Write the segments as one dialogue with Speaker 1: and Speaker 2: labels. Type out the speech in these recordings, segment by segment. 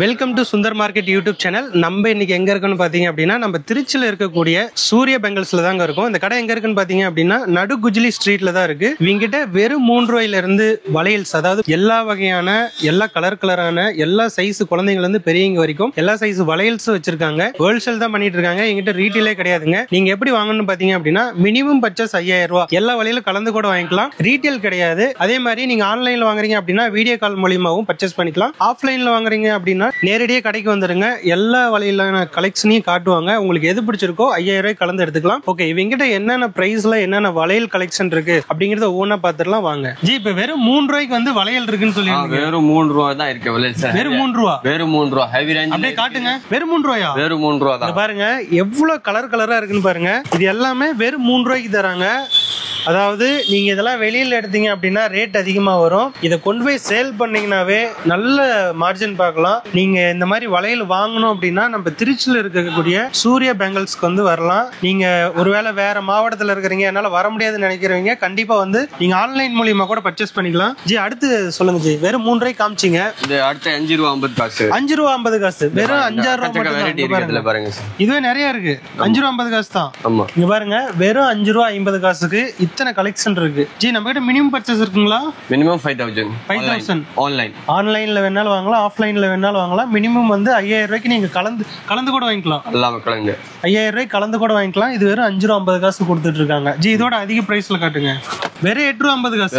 Speaker 1: Welcome to Sundar market YouTube channel. நம்ம இன்னைக்கு எங்க இருக்குன்னு பாத்தீங்க அப்படின்னா நம்ம திருச்சியில இருக்கக்கூடிய சூரிய பெங்கல்ஸ்ல தாங்க இருக்கும். இந்த கடை எங்க இருக்குன்னு பாத்தீங்க அப்படின்னா நடு குஜிலி ஸ்ட்ரீட்ல தான் இருக்கு. இவங்கிட்ட வெறும் 3 ரூபாயில இருந்து வளையல்ஸ், அதாவது எல்லா வகையான எல்லா கலரான எல்லா சைஸ் குழந்தைங்க இருந்து பெரியவங்க வரைக்கும் எல்லா சைஸ் வளையல்ஸ் வச்சிருக்காங்க. ஹோல்சேல் தான் பண்ணிட்டு இருக்காங்க. எங்கிட்ட ரீட்டெயிலே கிடையாதுங்க. நீங்க எப்படி வாங்கணும்னு பாத்தீங்க அப்படின்னா மினிமம் பர்ச்சேஸ் 5000 ரூபாய். எல்லா வளையலும் கலந்து கூட வாங்கிக்கலாம். ரீட்டெயில் கிடையாது. அதே மாதிரி நீங்க ஆன்லைன்ல வாங்குறீங்க அப்படின்னா வீடியோ கால் மூலியமாவும் பர்ச்சேஸ் பண்ணிக்கலாம். ஆஃப்லைன்ல வாங்குறீங்க அப்படின்னா நேரடியாக கடைக்கு வந்துருங்க. எல்லா வலையிலான கலெக்ஷனையும் காட்டுவாங்க. உங்களுக்கு எது பிடிச்சிருக்கோ 5000 ரூபாய் கலந்து எடுத்துக்கலாம். ஓகே, இவங்கிட்ட என்னென்ன பிரைஸ்ல என்னென்ன வளையல் கலெக்ஷன் இருக்கு அப்படிங்கறத ஒவ்வொன்றா பாத்துடலாம் வாங்க. ஜி, இப்ப வெறும் 3 ரூபாய்க்கு வந்து வளையல் இருக்குன்னு சொல்லி
Speaker 2: வெறும் 3 ரூபாய் தான் இருக்கு வளையல் சார்.
Speaker 1: வெறும் 3 ரூபா.
Speaker 2: வெறும் 3 ரூபாய் ஹெவி ரேஞ்ச்.
Speaker 1: அப்படியே காட்டுங்க. வெறும் 3 ரூபாயா?
Speaker 2: வெறும் 3 ரூபாய் தான்.
Speaker 1: பாருங்க எவ்வளவு கலரா இருக்குன்னு பாருங்க. இது எல்லாமே வெறும் 3 ரூபாய்க்கு தராங்க. அதாவது நீங்க இதெல்லாம் வெளியில எடுத்தீங்க அப்படின்னா ரேட் அதிகமா வரும். இதை கொண்டு போய் சேல் பண்ணீங்கன்னாவே நல்ல மார்ஜின் பார்க்கலாம். நீங்க இந்த மாதிரி வளையல் வாங்கணும் அப்படின்னா நம்ம திருச்சியில இருக்கக்கூடிய சூரிய பெங்கல்ஸ்க்கு வந்து வரலாம். நீங்க ஒருவேளை வேற மாவட்டத்தில் இருக்கிறீங்க, என்னால வர முடியாதுன்னு நினைக்கிறவங்க கண்டிப்பா வந்து நீங்க ஆன்லைன் மூலியமா கூட பர்ச்சேஸ் பண்ணிக்கலாம். ஜி, அடுத்து சொல்லுங்க ஜி. வெறும் 3 ரூபாய்க்கு காமிச்சிங்க.
Speaker 2: இது அடுத்து 5 ரூபாய் 50 காசு.
Speaker 1: 5 ரூபாய் 50 காசு. வெறும் 5000 ரூபாய்
Speaker 2: பாருங்க.
Speaker 1: இதுவே நிறைய இருக்கு. 5 ரூபாய் 50 காசு தான்.
Speaker 2: ஆமா,
Speaker 1: இங்க பாருங்க வெறும் 5 ரூபாய் 50 காசுக்கு இத்தனை கலெக்ஷன் இருக்கு. ஜி, நம்ம கிட்ட மினிமம் பர்ச்சேஸ் இருக்குங்களா?
Speaker 2: மினிமம் 5000.
Speaker 1: ஆன்லைன்ல வேணாலும் வாங்கலாம், ஆஃப்லைன்ல வேணாலும் வாங்கலாம். மினிமம் வந்து 5000 ரூபாய்க்கு நீங்க கலந்து கூட வாங்கிக்கலாம்.
Speaker 2: எல்லாமே கலந்து
Speaker 1: 5000 ரூபாய்க்கு கலந்து கூட வாங்கிக்கலாம். இது வெறும் 5 ரூபாய் 50 காசு கொடுத்துட்டு இருக்காங்க. ஜி, இதோட அதிக பிரைஸ்ல காட்டுங்க. வெறும் 8 ரூபாய் 50 காசு.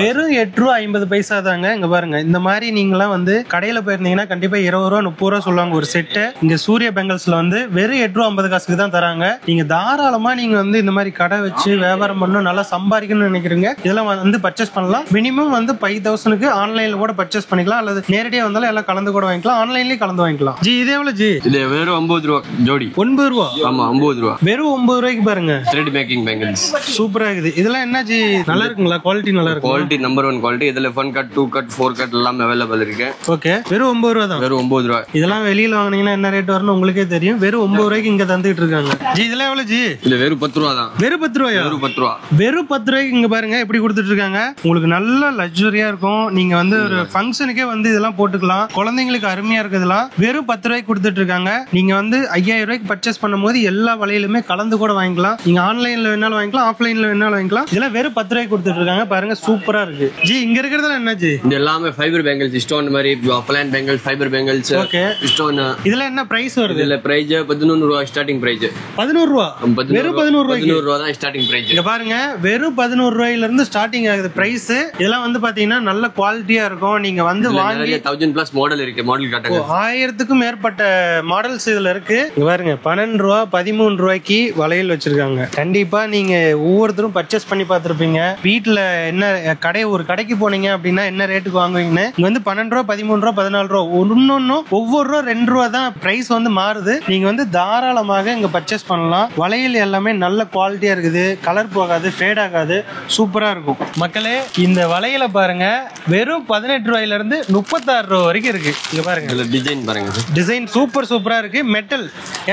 Speaker 1: வெறும் 8 ரூபாய் 50 பைசா தாங்க. இங்க பாருங்க, இந்த மாதிரி நீங்களாம் வந்து கடையில போயிருந்தீங்கன்னா கண்டிப்பா 20 ரூபா 30 ரூபா சொல்லுவாங்க ஒரு செட்டு. இங்க சூரிய பெங்கல்ஸ்ல வந்து வெறும் 8 ரூபாய் 50 காசுக்கு தான் தராங்க. நீங்க தாராளமா நீங்க வந்து இந்த மாதிரி கடை வச்சு வியாபாரம் பண்ணணும், நல்லா சம்பாதிக்கணும்னு நினைக்கிறீங்க, இதெல்லாம் வந்து பர்ச்சேஸ் பண்ணலாம். மினிமம் வந்து 5000க்கு ஆன்லைன்ல கூட பர்ச்சேஸ் பண்ணிக்கலாம், அல்லது நேரடியா வந்தாலும் எல்லாம் கலந்து கூட வாங்கிக்கலாம். ஆன்லைன்லயே கலந்து வாங்கிக்கலாம். ஜி, இது எவ்வளவு ஜி?
Speaker 2: இது வெறும் 9 ரூபாய் ஜோடி.
Speaker 1: 9 ரூபா.
Speaker 2: ஆமா, 9 ரூபாய்.
Speaker 1: வெறும் 9 ரூபாய்க்கு பாருங்க.
Speaker 2: த்ரெட் மேக்கிங் பெங்கல்ஸ்
Speaker 1: சூப்பரா இருக்குது. இதெல்லாம் என்ன ஜி, நல்லா இருக்குங்களா? குவாலிட்டி நல்லா இருக்கு.
Speaker 2: Quality number 1 quality. இதுல 1 கட் 2 கட் 4 கட் எல்லாம் அவைலபிள் இருக்கு.
Speaker 1: ஓகே, வெறும் 9 ரூபா தான்.
Speaker 2: வெறும் 9 ரூபாய்.
Speaker 1: இதெல்லாம் வெளியில வாங்குனீங்கன்னா என்ன ரேட் வரும்னு உங்களுக்கே தெரியும். வெறும் 9 ரூபாய்க்கு இங்க தந்துட்டு இருக்காங்க. ஜி, இதெல்லாம் எவ்வளவு ஜி?
Speaker 2: இது வெறும் 10 ரூபாய் தான்.
Speaker 1: வெறும் 10 ரூபாயா?
Speaker 2: வெறும் 10 ரூபாய்.
Speaker 1: வெறும் 10 ரூபாய்க்கு இங்க பாருங்க எப்படி கொடுத்துட்டு இருக்காங்க. உங்களுக்கு நல்ல லக்ஸரியா இருக்கும். நீங்க வந்து ஒரு ஃபங்க்ஷனுக்கே வந்து இதெல்லாம் போட்டுக்கலாம். குழந்தைங்களுக்கு அருமையா இருக்குதுலாம். வெறும் 10 ரூபாய்க்கு கொடுத்துட்டு இருக்காங்க. நீங்க வந்து 5000 ரூபாய்க்கு பர்ச்சேஸ் பண்ணும்போது எல்லா வளையலுமே கலந்து கூட வாங்கிக்கலாம். நீங்க ஆன்லைன்ல வேணாலும் வாங்கிக்கலாம், ஆஃப்லைன்ல வேணாலும் வாங்கிக்கலாம். இதெல்லாம் வெறும் 10 ரூபாய்க்கு கொடுத்துட்டு இருக்காங்க. பாருங்க சூப்பரா இருக்கு. ஜி, இங்க இருக்கிறதுல என்ன ஜி?
Speaker 2: இது எல்லாமே ஃபைபர் பெங்கல்ஸ், ஸ்டோன் மாதிரி plan bangles, fibre bangles. Okay, stone.
Speaker 1: இதெல்லாம் என்ன பிரைஸ் வருது?
Speaker 2: இதுல பிரைஸ் 11 ரூபாய் ஸ்டார்டிங் பிரைஸ். 11
Speaker 1: ரூபாய். வெறும் 11 ரூபாய்.
Speaker 2: 11 ரூபாய் தான் ஸ்டார்டிங் பிரைஸ்.
Speaker 1: இங்க பாருங்க வெறும் 11 ரூபாயில இருந்து ஸ்டார்டிங் ஆகுது பிரைஸ். இதெல்லாம் வந்து பாத்தீங்கன்னா நல்ல குவாலிட்டியா இருக்கும். நீங்க வந்து வாங்கி
Speaker 2: 1000+ மாடல் இருக்கு. மாடல் காட்டுங்க.
Speaker 1: 1000க்கும் மேற்பட்ட மாடல்ஸ் இதுல இருக்கு. இங்க பாருங்க 12 ரூபாய் 13 ரூபாய்க்கு வளையல் வச்சிருக்காங்க. கண்டிப்பா நீங்க ஒவ்வொருத்தரும் பர்ச்சேஸ் பண்ணி பார்த்திருப்பீங்க. வீட்டுல என்ன ஒரு கடைக்கு போனீங்க அப்படின்னா என்ன ரேட்டுக்கு வாங்குவீங்கன்னு. இங்க வந்து 12 ரூபாய் 13 ரூபாய் 14 ரூபாய் ஒன்னொன்னும் ஒவ்வொரு ரூபா 2 ரூபா தான் பிரைஸ் வந்து மாறுது. நீங்க வந்து தாராளமாக இங்க பர்ச்சேஸ் பண்ணலாம். வளையல் எல்லாமே நல்ல குவாலிட்டியா இருக்குது. கலர் போகாது, ஃபேட் ஆகாது, சூப்பரா இருக்கும். மக்களே, இந்த வளையல பாருங்க வெறும் 18 ரூபாயில இருந்து 36 ரூபாய் வரைக்கும் இருக்கு. இங்க பாருங்க,
Speaker 2: இதுல டிசைன் பாருங்க.
Speaker 1: டிசைன் சூப்பரா இருக்கு. மெட்டல்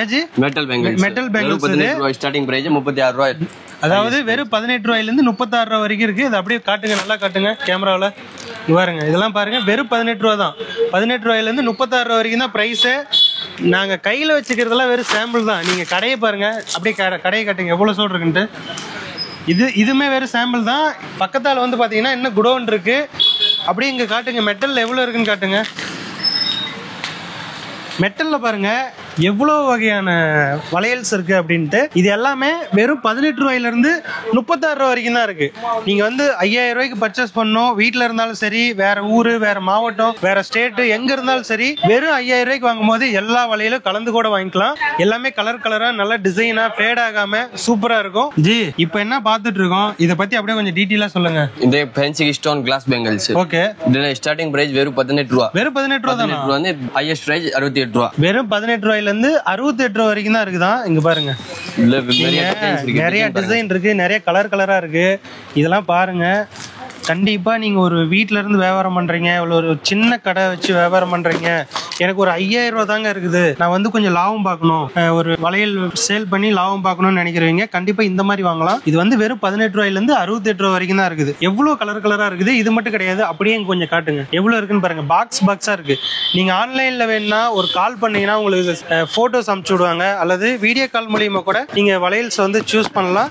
Speaker 1: ஏஜி
Speaker 2: மெட்டல் பெங்கல்ஸ்.
Speaker 1: மெட்டல் பெங்கல்ஸ்
Speaker 2: 18 ரூபாய் ஸ்டார்டிங் பிரைஸ். 36 ரூபாய்.
Speaker 1: அதாவது வெறும் 18 ரூபாயில இருந்து 36 ரூபாய் வரைக்கும் இருக்கு. இது அப்படியே காட்டுங்க, நல்லா காட்டுங்க கேமராவில். பாருங்க, இதெல்லாம் பாருங்க வெறும் 18 ரூபா தான். 18 ரூபாயில இருந்து 36 ரூபாய் வரைக்கும் தான் பிரைஸ். நாங்க கையில வச்சுக்கிறதெல்லாம் வெறும் சாம்பிள் தான். நீங்க கடையை பாருங்க, அப்படியே கடையை காட்டுங்க எவ்வளவு சோடு இருக்குன்ட்டு. இதுமே வெறும் சாம்பிள் தான். பக்கத்தால் வந்து பாத்தீங்கன்னா இன்னும் குடோன் இருக்கு. அப்படியே இங்க காட்டுங்க மெட்டல் எவ்வளவு இருக்குன்னு காட்டுங்க. மெட்டல்ல பாருங்க எவ்வளவு வகையான வளையல்ஸ் இருக்கு அப்படின்ட்டு. இது எல்லாமே வெறும் 18 ரூபாயில இருந்து 36 ரூபாய் வரைக்கும் தான் இருக்கு. நீங்க வந்து 5000 ரூபாய்க்கு பர்ச்சேஸ் பண்ணணும், வீட்டுல இருந்தாலும் சரி, வேற ஊரு, வேற மாவட்டம், வேற ஸ்டேட், எங்க இருந்தாலும் சரி, வெறும் 5000 ரூபாய்க்கு வாங்கும்போது எல்லா வளையலும் கலந்து கூட வாங்கிக்கலாம். எல்லாமே கலரா நல்ல டிசைனா ஃபேட் ஆகாம சூப்பரா இருக்கும். ஜி, இப்போ என்ன பார்த்துட்டு இருக்கோம், இத பத்தி அப்படியே கொஞ்சம் டீடைலா சொல்லுங்க.
Speaker 2: இந்த fancy stone glass bangles.
Speaker 1: Okay,
Speaker 2: இதுல ஸ்டார்டிங் பிரைஸ் வெறும் 18 ரூபாய்.
Speaker 1: வெறும் 18 ரூபாய் தான்.
Speaker 2: வந்து ஹையஸ்ட் பிரைஸ் 68 ரூபாய்.
Speaker 1: வெறும் 18 ரூபாயில இருந்து 68 ரூபாய் வரைக்கும் தான் இருக்குதான். இங்க பாருங்க நிறைய டிசைன் இருக்கு, நிறைய கலரா இருக்கு. இதெல்லாம் பாருங்க. கண்டிப்பா நீங்க ஒரு வீட்ல இருந்து வியாபாரம் பண்றீங்க, ஒரு சின்ன கடை வச்சு வியாபாரம் பண்றீங்க, எனக்கு ஒரு 5000 ரூபா தாங்க இருக்குது, நான் வந்து கொஞ்சம் லாபம் பார்க்கணும், ஒரு வளையல் சேல் பண்ணி லாபம் பார்க்கணும்னு நினைக்கிறவங்க கண்டிப்பா இந்த மாதிரி வாங்கலாம். இது வந்து வெறும் 18 ரூபாயில இருந்து 68 ரூபா வரைக்கும் தான் இருக்குது. எவ்வளவு கலரா இருக்குது. இது மட்டும் கிடையாது, அப்படியே கொஞ்சம் காட்டுங்க எவ்வளவு இருக்குன்னு பாருங்க. பாக்ஸா இருக்கு. நீங்க ஆன்லைன்ல வேணா ஒரு கால் பண்ணீங்கன்னா உங்களுக்கு போட்டோஸ் அனுப்பிச்சு விடுவாங்க, அல்லது வீடியோ கால் மூலியமா கூட நீங்க வளையல்ஸ் வந்து சூஸ் பண்ணலாம்,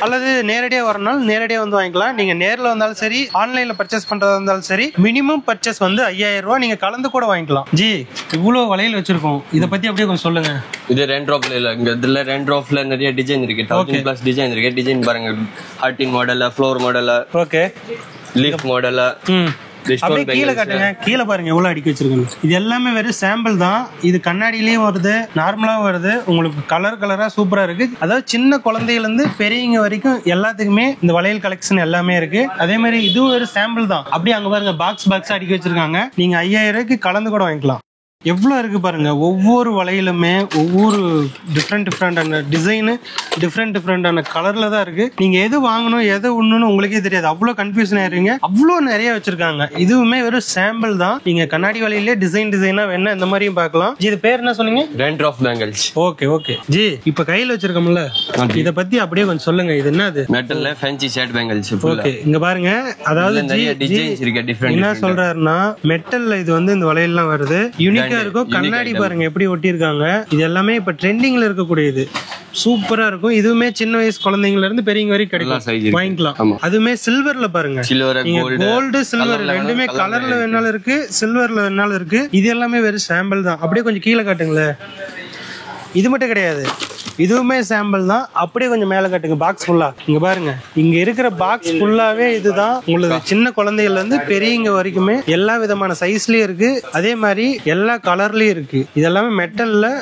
Speaker 1: அல்லது நேரடியா வரனால நேரடியா வந்து வாங்கிக்கலாம். நீங்க நேர்ல வந்தாலும் சரி, ஆன்லைன்ல பர்ச்சேஸ் பண்றதா இருந்தாலும் சரி, மினிமம் பர்ச்சேஸ் வந்து 5000 ரூபாய். நீங்க கலந்து கூட வாங்கிக்கலாம். ஜி இவ்வளவு வளையல் வச்சிருக்கோம், இத பத்தி அப்படியே கொஞ்சம் சொல்லுங்க.
Speaker 2: இது ரெண்ட்ராப்ல இல்ல, இங்க இதுல ரெண்ட்ராப்ல நிறைய டிசைன் இருக்கு. 1000+ டிசைன் இருக்கு. டிசைன் பாருங்க, ஹார்டின் மாடல்ல, ஃப்ளோர் மாடல்ல, ஓகே, லீஃப் மாடல்ல.
Speaker 1: அப்படியே கீழே காட்டுங்க. கீழே பாருங்க எவ்வளவு அடுக்கி வச்சிருக்காங்க. இது எல்லாமே வெறும் சாம்பிள் தான். இது கண்ணாடியிலயும் வருது, நார்மலாவும் வருது. உங்களுக்கு கலரா சூப்பரா இருக்கு. அதாவது சின்ன குழந்தையில இருந்து பெரியவங்க வரைக்கும் எல்லாத்துக்குமே இந்த வளையல் கலெக்ஷன் எல்லாமே இருக்கு. அதே மாதிரி இதுவும் ஒரு சாம்பிள் தான். அப்படியே அங்க பாருங்க பாக்ஸ் அடுக்கி வச்சிருக்காங்க. நீங்க 5000 ரூபாய்க்கு கலந்து கூட வாங்கிக்கலாம். எவ்வளோ இருக்கு பாருங்க. ஒவ்வொரு வளையலுமே ஒவ்வொரு டிஃப்ரெண்டான டிசைனு, டிஃப்ரெண்டான கலர்ல தான் இருக்கு. நீங்க எது வாங்கணும் எது ஒண்ணுன்னு உங்களுக்கே தெரியாது, அவ்வளோ கன்ஃபியூஷன் ஆயிருவீங்க. அவ்வளோ நிறைய வச்சிருக்காங்க. இதுவுமே வெறும் சாம்பிள் தான். நீங்க கண்ணாடி வளையலே டிசைனா வேணா இந்த மாதிரியும் பார்க்கலாம். ஜி இது பேர் என்ன சொன்னீங்க?
Speaker 2: ரெண்ட்ராப் பேங்கிள்ஸ்.
Speaker 1: ஓகே ஜி, இப்ப கையில வச்சிருக்கோம்ல, இத பத்தி அப்படியே கொஞ்சம் சொல்லுங்க. இது என்னது?
Speaker 2: மெட்டல்ல ஃபேன்சி ஷேட் பேங்கிள்ஸ்.
Speaker 1: ஓகே, இங்க பாருங்க. அதாவது
Speaker 2: நிறைய டிசைன்ஸ் இருக்கு. டிஃபரெண்ட்
Speaker 1: என்ன சொல்றாருன்னா, மெட்டல்ல இது வந்து இந்த வளையல்லாம் வருது, யூனிக்கா இருக்கும். கண்ணாடி பாருங்க எப்படி ஒட்டி இருக்காங்க. இது எல்லாமே இப்ப ட்ரெண்டிங்ல இருக்கக்கூடியது. சூப்பரா இருக்கும். இதுவுமே சின்ன வயசு குழந்தைங்கல இருந்து பெரியவங்க வரைக்கும் கிடைக்கும், வாங்கிக்கலாம். அதுவுமே சில்வர்ல பாருங்க. கோல்டு சில்வர் ரெண்டுமே கலர்ல வேணாலும் இருக்கு, சில்வர்ல வேணாலும் இருக்கு. இது எல்லாமே வெறும் சாம்பிள் தான். அப்படியே கொஞ்சம் கீழே காட்டுங்களேன். இது மட்டும் கிடையாது, இதுவுமே சாம்பிள் தான். அப்படியே கொஞ்சம் மேல காட்டுங்க. பாக்ஸ் ஃபுல்லா இங்க பாருங்க. இங்க இருக்கிற பாக்ஸ் ஃபுல்லாவே இதுதான். உங்களுக்கு சின்ன குழந்தைகள்ல இருந்து பெரியவங்க வரைக்குமே எல்லா விதமான சைஸ்லயும் இருக்கு. அதே மாதிரி எல்லா கலர்லயும் இருக்கு. இதெல்லாமே மெட்டல்ல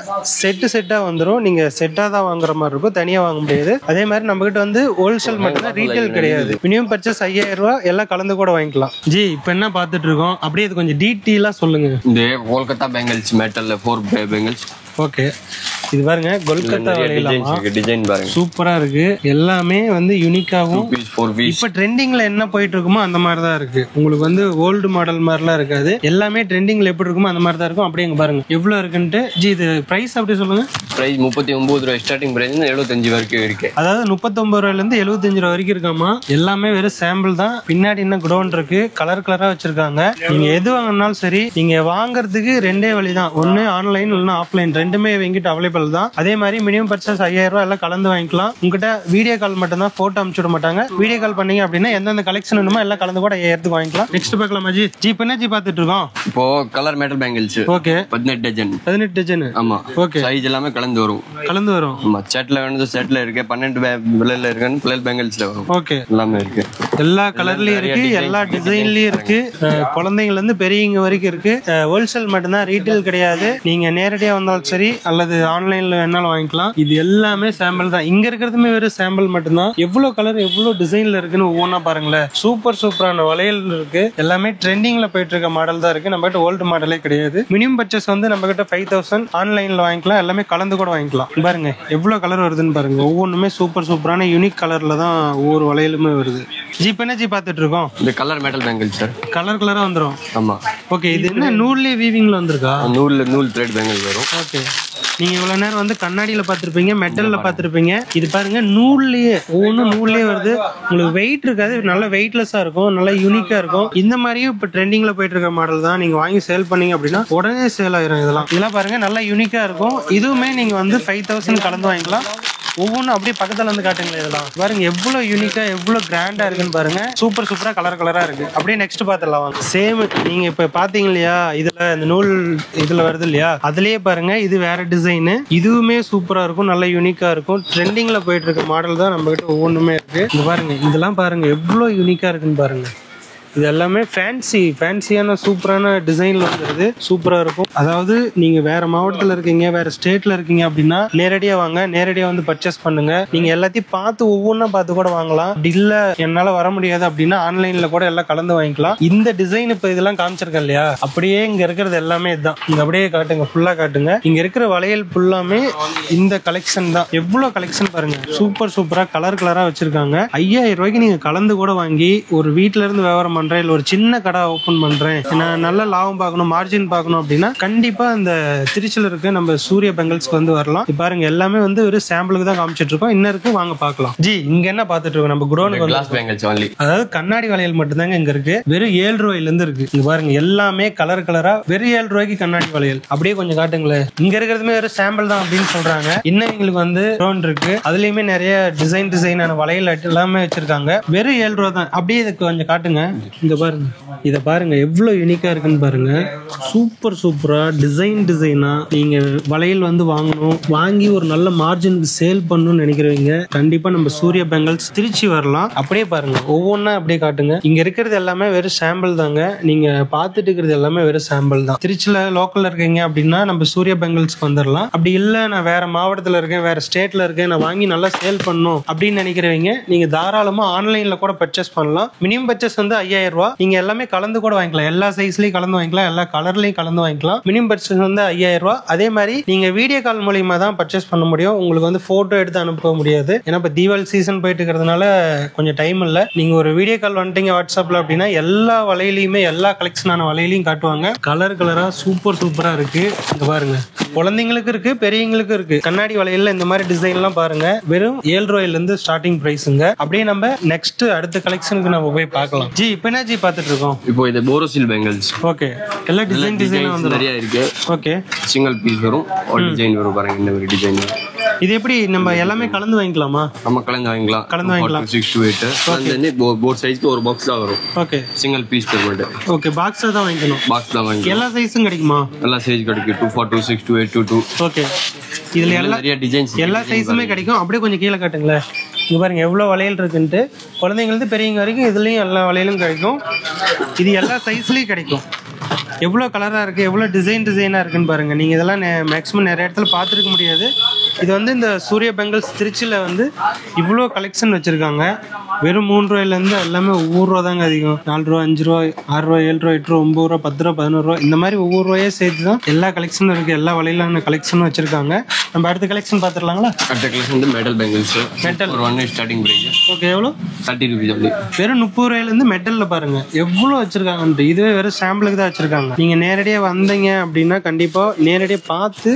Speaker 1: செட்டா வந்துடும். நீங்க செட்டா தான் வாங்குற மாதிரி இருக்கும், தனியா வாங்க முடியாது. அதே மாதிரி நம்ம கிட்ட வந்து ஹோல்சேல் மட்டும் தான், ரீட்டைல் கிடையாது. மினிமம் பர்ச்சேஸ் 5000 ரூபாய். எல்லாம் கலந்து கூட வாங்கிக்கலாம். ஜி இப்ப என்ன பாத்துட்டு இருக்கோம், அப்படியே இது கொஞ்சம் டீட்டெயிலா சொல்லுங்க.
Speaker 2: இந்த கோல்கத்தா பேங்கிள்ஸ் மெட்டல்ல 4 பேங்கிள்ஸ்.
Speaker 1: ஓகே, இது பாருங்க கொல்கத்தா
Speaker 2: டிசைன் பாருங்க,
Speaker 1: சூப்பரா இருக்கு. எல்லாமே வந்து யூனிக்காவும் இப்ப ட்ரெண்டிங்ல என்ன போயிட்டு இருக்குமோ அந்த மாதிரி தான் இருக்கு. உங்களுக்கு வந்து ஓல்டு மாடல் மாதிரிலாம் இருக்காது. எல்லாமே ட்ரெண்டிங்ல எப்படி இருக்குமோ அந்த மாதிரி தான் இருக்கும். அப்படியே இங்க பாருங்க எவ்வளவு இருக்குன்ட்டு. ஜி இது பிரைஸ் அப்படி சொல்லுங்க.
Speaker 2: பிரைஸ் 39 ரூபாய் ஸ்டார்டிங் பிரைஸ் 75 வரைக்கும் இருக்கு.
Speaker 1: அதாவது 39 ரூபாயில இருந்து 75 ரூபாய் வரைக்கும் இருக்காமா. எல்லாமே வெறும் சாம்பிள் தான். பின்னாடி என்ன குடோன் இருக்கு, கலரா வச்சிருக்காங்க. நீங்க எது வாங்கினாலும் சரி, நீங்க வாங்குறதுக்கு ரெண்டே வழி தான். ஒன்னு ஆன்லைன் இல்லைன்னா ஆஃப்லைன், ரெண்டுமே எங்கிட்ட அவைலபிள் தான். அதே மாதிரி மினிமம் பர்ச்சேஸ் 5000 ரூபாய் எல்லாம் கலந்து வாங்கிக்கலாம். உங்ககிட்ட வீடியோ கால் மட்டும் தான், போட்டோ அனுப்பிச்சு விட மாட்டாங்க. வீடியோ கால் பண்ணீங்க அப்படின்னா எந்தெந்த கலெக்ஷன் வேணுமோ எல்லாம் கலந்து கூட 5000 வாங்கிக்கலாம். நெக்ஸ்ட் பார்க்கலாம். ஜி இப்போ என்ன ஜி பாத்துட்டு இருக்கோம்?
Speaker 2: இப்போ colour metal bangles. Okay, 18 dozen. ஆமா, ஓகே. சைஸ் எல்லாமே கலந்து வரும். ஆமா, செட்ல வேணுது செட்ல இருக்கு. 12 விலையில இருக்கு. பிளேல் பேங்கிள்ஸ்ல வரும். ஓகே, எல்லாமே இருக்கு. எல்லா
Speaker 1: கலர்லயும் இருக்கு, எல்லா டிசைன்லயும் இருக்கு. குழந்தைங்கல இருந்து பெரியவங்க வரைக்கும் இருக்கு. ஹோல்சேல் மட்டும் தான், ரீட்டைல் கிடையாது. நீங்க நேரடியா வந்தாலும் சரி அல்லது ஆன்லைன்ல வேணாலும் வாங்கிக்கலாம். இது எல்லாமே சாம்பிள் தான். இங்க இருக்கிறதுமே வெறும் சாம்பிள் மட்டும்தான். எவ்வளவு கலர் எவ்வளவு டிசைன்ல இருக்குன்னு ஒவ்வொன்றா பாருங்களேன். சூப்பரான வளையல் இருக்கு. எல்லாமே ட்ரெண்டிங்ல போயிட்டு இருக்க மாடல் தான் இருக்கு. நம்ம கிட்ட ஓல்டு மாடலே கிடையாது. மினிமம் பர்ச்சேஸ் வந்து நம்ம கிட்ட 5000. ஆன்லைன்ல வாங்கிக்கலாம். எல்லாமே கலந்து கூட வாங்கிக்கலாம். பாருங்க எவ்வளவு கலர் வருதுன்னு பாருங்க. ஒவ்வொன்றுமே சூப்பரான யூனிக் கலர்ல தான் ஒவ்வொரு வளையலுமே வருது. ஜி என்ன ஜி பாத்துட்டு இருக்கோம்?
Speaker 2: இந்த கலர் மெட்டல் பேங்கிள் சார்.
Speaker 1: கலரா வந்துரும்.
Speaker 2: ஆமா,
Speaker 1: ஓகே. இது என்ன நூல்லே வீவிங்ல வந்திருக்கா?
Speaker 2: நூல் த்ரெட் பேங்கிள் வரும்.
Speaker 1: ஓகே, நீங்க இவ்வளவு நேரம் வந்து கண்ணாடியில பாத்திருப்பீங்க, மெட்டல்ல பாத்திருப்பீங்க. இது பாருங்க நூல்லயே, ஒவ்வொன்றும் நூல்லயே வருது. உங்களுக்கு வெயிட் இருக்காது, நல்ல வெயிட்லெஸ்ஸா இருக்கும், நல்ல யூனிக்கா இருக்கும். இந்த மாதிரியும் இப்ப ட்ரெண்டிங்ல போயிட்டு இருக்க மாடல் தான். நீங்க வாங்கி சேல் பண்ணீங்க அப்படின்னா உடனே சேல் ஆயிரும். இதெல்லாம் பாருங்க நல்லா யூனிக்கா இருக்கும். இதுவுமே நீங்க வந்து 5000 கலந்து வாங்கிக்கலாம். ஒவ்வொன்றும் அப்படியே பக்கத்துல இருந்து காட்டுங்களேன். இதெல்லாம் பாருங்க எவ்வளவு யூனிக்கா எவ்வளவு கிராண்டா இருக்குன்னு பாருங்க. சூப்பரா கலரா இருக்கு. அப்படியே நெக்ஸ்ட் பாத்துடலாம். சேம் நீங்க இப்ப பாத்தீங்க இல்லையா, இதுல இந்த நூல் இதுல வருது இல்லையா, அதுலயே பாருங்க இது வேற டிசைன். இதுவுமே சூப்பரா இருக்கும், நல்ல யூனிக்கா இருக்கும். ட்ரெண்டிங்ல போயிட்டு இருக்க மாடல் தான் நம்ம கிட்ட ஒவ்வொன்றுமே இருக்கு. இங்க பாருங்க இதெல்லாம் பாருங்க எவ்வளவு யூனிக்கா இருக்குன்னு பாருங்க. இது எல்லாமே ஃபேன்சியான சூப்பரான டிசைன்ல வந்துருது. சூப்பரா இருக்கும். அதாவது நீங்க வேற மாவட்டத்துல இருக்கீங்க, வேற ஸ்டேட்ல இருக்கீங்க அப்படின்னா நேரடியா வாங்க, நேரடியா வந்து பர்ச்சேஸ் பண்ணுங்க. நீங்க எல்லாத்தையும் பார்த்து ஒவ்வொன்றா பார்த்து கூட வாங்கலாம். இல்ல என்னால வர முடியாது அப்படின்னா ஆன்லைன்ல கூட எல்லாம் கலந்து வாங்கிக்கலாம். இந்த டிசைன் இப்ப இதெல்லாம் காமிச்சிருக்கேன் இல்லையா, அப்படியே இங்க இருக்கிறது எல்லாமே இதுதான். இங்க அப்படியே காட்டுங்க, ஃபுல்லா காட்டுங்க. இங்க இருக்கிற வளையல் ஃபுல்லாமே இந்த கலெக்ஷன் தான். எவ்வளவு கலெக்ஷன் பாருங்க. சூப்பரா கலரா வச்சிருக்காங்க. 5000 ரூபாய்க்கு நீங்க கலந்து கூட வாங்கி ஒரு வீட்டுல இருந்து வியாபாரம் பண்றேன், இல்ல ஒரு சின்ன கடை ஓபன் பண்றேன், நான் நல்ல லாபம் பார்க்கணும், மார்ஜின் பார்க்கணும் அப்படின்னா கண்டிப்பா இந்த திருச்சியில இருக்க நம்ம சூர்யா பெங்கல்ஸ்க்கு வந்து வரலாம். இப்ப பாருங்க எல்லாமே வந்து ஒரு சாம்பிளுக்கு தான் காமிச்சிட்டு இருக்கோம். இன்னும் இருக்கு, வாங்க பார்க்கலாம். ஜி இங்க என்ன பார்த்துட்டு இருக்கோம்? நம்ம குடோனுக்கு
Speaker 2: கிளாஸ் பேங்கிள்ஸ் ஒன்லி,
Speaker 1: அதாவது கண்ணாடி வளையல் மட்டும்தாங்க இங்க இருக்கு. வெறும் 7 ரூபாயில இருந்து இருக்கு. இங்க பாருங்க எல்லாமே கலர் கலரா, வெறும் 7 ரூபாய்க்கு கண்ணாடி வளையல். அப்படியே கொஞ்சம் காட்டுங்களேன். இங்க இருக்கிறதுமே வெறும் சாம்பிள் தான் அப்படின்னு சொல்றாங்க. இன்னும் எங்களுக்கு வந்து குடோன் இருக்கு, அதுலயுமே நிறைய டிசைனான வளையல் எல்லாமே வச்சிருக்காங்க. வெறும் 7 ரூபா தான். அப்படியே இதுக்கு கொஞ்சம் காட்டுங்க. இங்க பாருங்க, இத பாருங்க எவ்வளவு யூனிக்கா இருக்குன்னு பாருங்க. சூப்பரா டிசைனா நீங்க வளையல் வந்து வாங்கணும், வாங்கி ஒரு நல்ல மார்ஜினுக்கு சேல் பண்ணணும்னு நினைக்கிறவங்க கண்டிப்பா நம்ம சூர்யா பெங்கல்ஸ் திருச்சி வரலாம். அப்படியே பாருங்க ஒவ்வொன்னா அப்படியே காட்டுங்க. இங்க இருக்கிறது எல்லாமே வெறும் சாம்பிள் தாங்க. நீங்க பாத்துட்டு இருக்கிறது எல்லாமே வெறும் சாம்பிள் தான். திருச்சியில லோக்கல்ல இருக்கீங்க அப்படின்னா நம்ம சூர்யா பெங்கல்ஸ்க்கு வந்துடலாம். அப்படி இல்ல நான் வேற மாவட்டத்துல இருக்கேன், வேற ஸ்டேட்ல இருக்கேன், நான் வாங்கி நல்லா சேல் பண்ணணும் அப்படின்னு நினைக்கிறவங்க நீங்க தாராளமா ஆன்லைன்ல கூட பர்ச்சேஸ் பண்ணலாம். மினிமம் பர்ச்சேஸ் வந்து 5000 ரூபாய். நீங்க எல்லாமே கலந்து கூட வாங்கிக்கலாம், எல்லா சைஸ்லயும் கலந்து வாங்கிக்கலாம், எல்லா கலர்லயும் கலந்து வாங்கிக்கலாம். மினிமம் பர்ச்சேஸ் வந்து 5000 ரூபாய். அதே மாதிரி நீங்க வீடியோ கால் மூலியமா தான் பர்ச்சேஸ் பண்ண முடியும். உங்களுக்கு வந்து போட்டோ எடுத்து அனுப்ப முடியாது. ஏன்னா இப்ப தீபாவளி சீசன் போயிட்டு இருக்கிறதுனால கொஞ்சம் டைம் இல்ல. நீங்க ஒரு வீடியோ கால் வந்துட்டீங்க வாட்ஸ்அப்ல அப்படின்னா எல்லா வலையிலுமே எல்லா கலெக்ஷனான வலையிலையும் காட்டுவாங்க. கலரா சூப்பரா இருக்கு. இங்க பாருங்க, குழந்தைங்களுக்கு இருக்கு, பெரியவங்களுக்கு இருக்கு. கண்ணாடி வளையல்ல இந்த மாதிரி டிசைன் எல்லாம் பாருங்க. வெறும் 7 ரூபாயில இருந்து ஸ்டார்டிங் பிரைஸ்ங்க. அப்படியே நம்ம நெக்ஸ்ட் அடுத்த கலெக்ஷனுக்கு நம்ம போய் பார்க்கலாம். ஜி இப்போ என்ன ஜி பார்த்துட்டு இருக்கோம்?
Speaker 2: இப்போ இது போரோசில் பெங்கல்ஸ்.
Speaker 1: ஓகே, எல்லா டிசைன் வந்து
Speaker 2: நிறைய இருக்கு.
Speaker 1: ஓகே,
Speaker 2: சிங்கிள் பீஸ் வரும், ஒரு டிசைன் வரும். பாருங்க இந்த ஒரு டிசைன்.
Speaker 1: இது எப்படி நம்ம எல்லாமே கலந்து வாங்கிக்கலாமா?
Speaker 2: நம்ம கலந்து வாங்கிக்கலாம். 6 to 8 வந்து போத் சைஸ்க்கு ஒரு பாக்ஸ் தான் வரும்.
Speaker 1: ஓகே,
Speaker 2: சிங்கிள் பீஸ் பெர்மெண்ட்.
Speaker 1: ஓகே, பாக்ஸ் தான் வாங்கிக்கணும்.
Speaker 2: பாக்ஸ் தான் வாங்கிக்கலாம்.
Speaker 1: எல்லா சைஸும் கிடைக்குமா?
Speaker 2: எல்லா சைஸ் கிடைக்கும். 2 4 6 8 2
Speaker 1: ஓகே, இதுல நிறைய டிசைன்ஸ் எல்லா சைஸுமே கிடைக்கும். அப்படியே கொஞ்சம் கீழே காட்டுங்களேன். இங்க பாருங்க எவ்வளவு வளையல் இருக்குன்ட்டு. குழந்தைங்களுக்கு பெரியவங்க வரைக்கும் இதுலயும் எல்லா வளையலும் கிடைக்கும். இது எல்லா சைஸ்லயும் கிடைக்கும். எவ்வளோ கலராக இருக்குது, எவ்வளோ டிசைனாக இருக்குன்னு பாருங்கள். நீங்கள் இதெல்லாம் மேக்ஸிமம் நிறைய இடத்துல பார்த்துருக்க முடியாது. இது வந்து இந்த சூர்யா பெங்கல்ஸ் திருச்சியில் வந்து இவ்வளோ கலெக்ஷன் வச்சுருக்காங்க. வெறும் 3 ரூபாயிலேருந்து எல்லாமே ஒவ்வொரு ரூபா தாங்க அதிகம். 4 ரூபா, 5 ரூபா, 6 ரூபா, 7 ரூபா, 8 ரூபா, 9 ரூபா, 10 ரூபா, 11 ரூபா, இந்த மாதிரி ஒவ்வொரு ரூபாயே சேர்த்து தான் எல்லா கலெக்ஷனும் இருக்குது. எல்லா வலையிலான கலெக்ஷனும் வச்சுருக்காங்க. நம்ம அடுத்த கலெக்ஷன் பார்த்துடலாங்களா?
Speaker 2: அடுத்த கலெக்ஷன் வந்து மெட்டல் பெங்கல்ஸ். மெட்டல் ஒரு 1 ஸ்டார்டிங் பிரைஸ்.
Speaker 1: ஓகே, எவ்வளோ?
Speaker 2: 30 ரூபீஸ் அப்படி.
Speaker 1: வெறும் 30 ரூபாயிலேருந்து மெட்டலில் பாருங்கள் எவ்வளோ வச்சுருக்காங்கன்ட்டு. இதுவே வெறும் சாம்பிளுக்கு தான் வச்சுருக்காங்க. நீங்கள் நேரடியாக வந்தீங்க அப்படின்னா கண்டிப்பாக நேரடியாக பார்த்து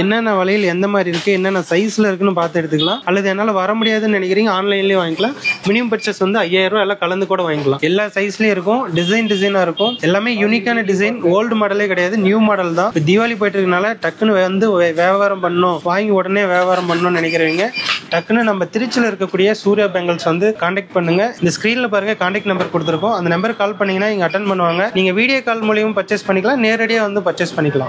Speaker 1: என்னென்ன வலையில் எந்த மாதிரி இருக்குது, என்னென்ன சைஸில் இருக்குன்னு பார்த்து எடுத்துக்கலாம். அல்லது என்னால் வர முடியாதுன்னு நினைக்கிறீங்க, ஆன்லைன்லேயே வாங்கிக்கலாம். மினிமம் பர்ச்சேஸ் வந்து 5000 ரூபா, எல்லாம் கலந்து கூட வாங்கிக்கலாம். எல்லா சைஸ்லேயும் இருக்கும், டிசைனாக இருக்கும். எல்லாமே யூனிக்கான டிசைன், ஓல்டு மாடலே கிடையாது, நியூ மாடல் தான். இப்போ தீபாவளி போயிட்டு இருக்கனால டக்குன்னு வந்து வியாபாரம் பண்ணணும், வாங்கி உடனே வியாபாரம் பண்ணணும்னு நினைக்கிறவங்க டக்குன்னு நம்ம திருச்சியில் இருக்கக்கூடிய சூர்யா பெங்கல்ஸ் வந்து கான்டாக்ட் பண்ணுங்க. இந்த ஸ்க்ரீனில் பாருங்க கான்டாக்ட் நம்பர் கொடுத்துருக்கோம். அந்த நம்பருக்கு கால் பண்ணீங்கன்னா இங்கே அட்டன் பண்ணுவாங்க. நீங்கள் வீடியோ கால் மூலியமாக பர்ச்சேஸ் பண்ணிக்கலாம், நேரடியாக வந்து பர்ச்சேஸ் பண்ணிக்கலாம்.